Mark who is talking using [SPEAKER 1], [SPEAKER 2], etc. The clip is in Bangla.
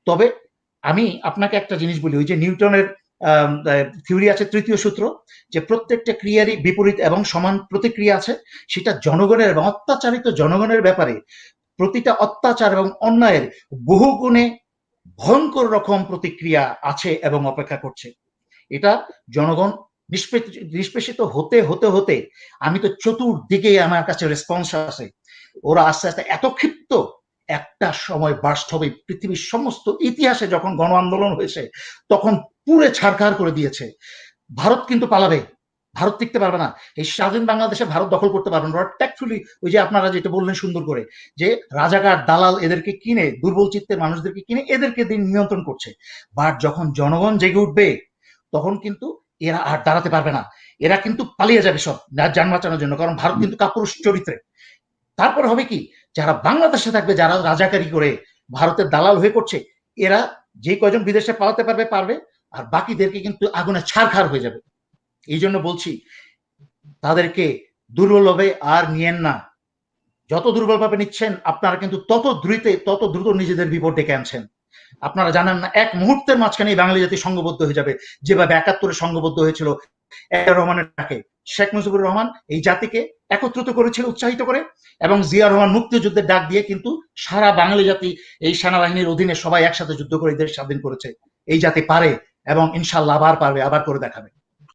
[SPEAKER 1] তবে আমি আপনাকে একটা জিনিস বলি, ওই যে নিউটনের থিওরি আছে তৃতীয় সূত্র, যে প্রত্যেকটা ক্রিয়ারই বিপরীত এবং সমান প্রতিক্রিয়া আছে। সেটা জনগণের এবং অত্যাচারিত জনগণের ব্যাপারে প্রতিটা অত্যাচার এবং অন্যায়ের বহুগুণে ভয়ঙ্কর রকম প্রতিক্রিয়া আছে এবং অপেক্ষা করছে। এটা জনগণ নিষ্পেষিত হতে হতে হতে আমি তো চতুর্দিকে আমার কাছে রেসপন্স আছে। ওরা আস্তে আস্তে এত ক্ষিপ্ত, একটা সময় বার্স্ট হবে। পৃথিবীর সমস্ত ইতিহাসে যখন গণ আন্দোলন হয়েছে তখন পুরে ছাড়খাড় করে দিয়েছে। ভারত কিন্তু পালাবে, ভারত টিকতে পারবে না। এই স্বাধীন বাংলাদেশে ভারত দখল করতে পারবে না। ট্যাক্টফুলি ওই যে আপনারা যেটা বললেন সুন্দর করে, যে রাজাকার দালাল এদেরকে কিনে, দুর্বল চিত্তের মানুষদেরকে কিনে এদেরকে দিন নিয়ন্ত্রণ করছে। বাট যখন জনগণ জেগে উঠবে তখন কিন্তু এরা আর দাঁড়াতে পারবে না। এরা কিন্তু পালিয়ে যাবে সব যান বাঁচানোর জন্য, কারণ ভারত কিন্তু কাপুরুষ চরিত্রে। তারপর হবে কি, যারা বাংলাদেশে থাকবে, যারা রাজাকারি করে ভারতের দালাল হয়ে করছে, এরা যে কয়জন বিদেশে পালাতে পারবে পারবে, আর বাকিদেরকে কিন্তু আগুনে ছাড়খাড় হয়ে যাবে। এই জন্য বলছি তাদেরকে দুর্বল ভাবে আর নিয়েন না। যত দুর্বল ভাবে নিচ্ছেন আপনারা কিন্তু তত দ্রুত নিজেদের বিপদ ডেকে আনছেন। আপনারা জানেন না, এক মুহূর্তের মাঝখানে বাঙালি জাতি সংঘবদ্ধ হয়ে যাবে, যেভাবে ৭১-এ সংঘবদ্ধ হয়েছিল রহমানের ডাকে। শেখ মুজিবুর রহমান এই জাতিকে একত্রিত করেছিল উৎসাহিত করে, এবং জিয়া রহমান মুক্তিযুদ্ধের ডাক দিয়ে কিন্তু সারা বাঙালি জাতি এই সেনাবাহিনীর অধীনে সবাই একসাথে যুদ্ধ করে দেশ স্বাধীন করেছে। এই জাতি পারে এবং ইনশাল্লাহ আবার পারবে, আবার করে দেখাবে।